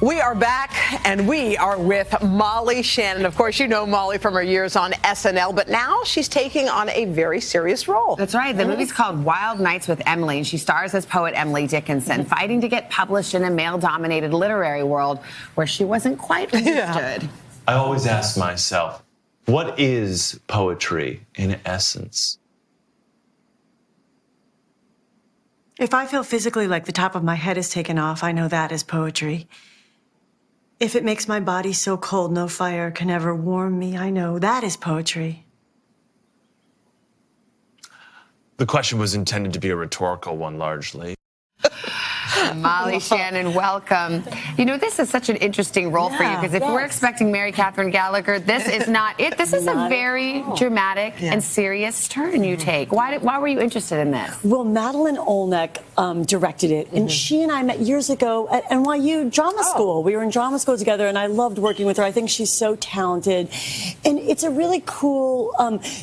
We are back, and we are with Molly Shannon. Of course, you know Molly from her years on SNL, but now she's taking on a very serious role. That's right. The movie's called Wild Nights with Emily, and she stars as poet Emily Dickinson, fighting to get published in a male-dominated literary world where she wasn't quite understood. I always ask myself, what is poetry in essence? If I feel physically like the top of my head is taken off, I know that is poetry. If it makes my body so cold no fire can ever warm me, I know that is poetry. The question was intended to be a rhetorical one, largely. Molly Shannon, welcome. You know, this is such an interesting role for you, because if we're expecting Mary Catherine Gallagher, this is not it. This is a very dramatic and serious turn you take. Why were you interested in this? Well, Madeline Olnek directed it, and she and I met years ago at NYU Drama School. We were in drama school together, and I loved working with her. I think she's so talented. And it's a really cool,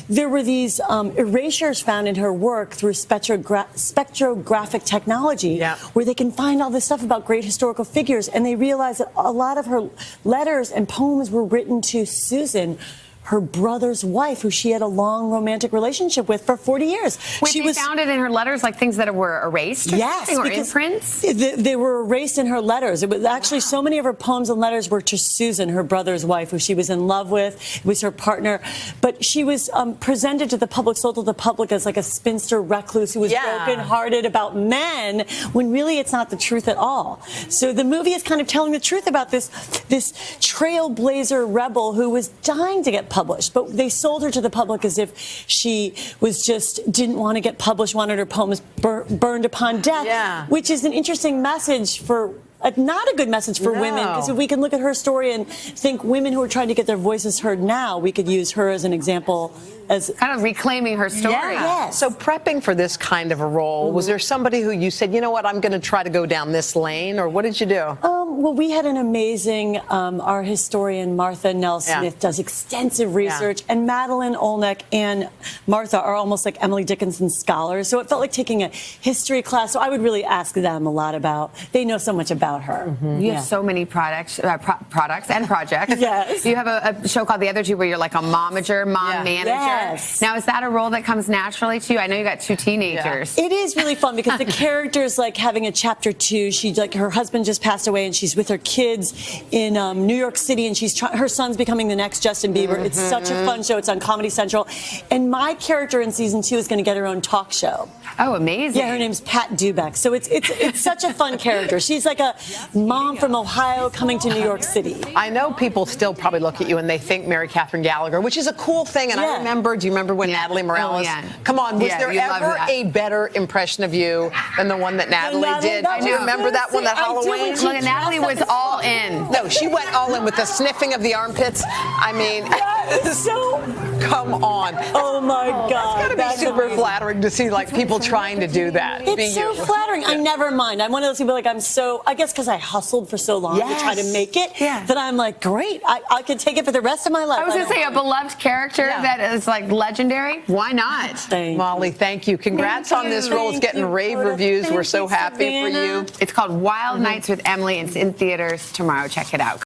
there were these erasures found in her work through spectrographic technology, where they can find all this stuff about great historical figures, and they realized that a lot of her letters and poems were written to Susan, her brother's wife, who she had a long romantic relationship with for 40 years. Wait, they found it in her letters, like things that were erased or something, or imprints? They were erased in her letters. It was actually so many of her poems and letters were to Susan, her brother's wife, who she was in love with. It was her partner. But she was presented to the public, sold to the public as like a spinster recluse who was brokenhearted about men, when really it's not the truth at all. So the movie is kind of telling the truth about this trailblazer rebel who was dying to get published, but they sold her to the public as if she was didn't want to get published, wanted her poems burned upon death, which is an interesting message for not a good message for women, because if we can look at her story and think women who are trying to get their voices heard now, we could use her as an example, as kind of reclaiming her story. So prepping for this kind of a role, was there somebody who you said, you know what, I'm going to try to go down this lane, or what did you do? Well, we had an amazing, our historian Martha Nell-Smith does extensive research, and Madeline Olnek and Martha are almost like Emily Dickinson scholars, so it felt like taking a history class. So I would really ask them a lot about, they know so much about her. You have so many products and projects. You have a show called The Other Two, where you're like a momager, mom manager. Now, is that a role that comes naturally to you? I know you got two teenagers. It is really fun because the character's like having a chapter 2. Her husband just passed away, and she's with her kids in New York City, and her son's becoming the next Justin Bieber. It's such a fun show. It's on Comedy Central. And my character in season 2 is going to get her own talk show. Oh, amazing. Yeah, her name's Pat Dubeck. So it's such a fun character. She's like a mom from Ohio coming to New York City. I know people still probably look at you and they think Mary Catherine Gallagher, which is a cool thing. And I remember, do you remember when Natalie Morales? Come on, was there ever a better impression of you than the one that Natalie did? Do you remember that one, that Halloween? Look, Natalie was all in. No, she went all in with the sniffing of the armpits. I mean, come on. Oh my God. It's got to be super flattering to see like people trying to do that. It's so flattering. I never mind. I'm one of those people, like, I guess because I hustled for so long to try to make it, that I'm like, great, I could take it for the rest of my life. I was going to say, a beloved character that is like legendary. Why not? Molly, thank you. Congrats on this role. It's getting rave reviews. We're so happy for you. It's called Wild Nights with Emily. It's in theaters tomorrow. Check it out.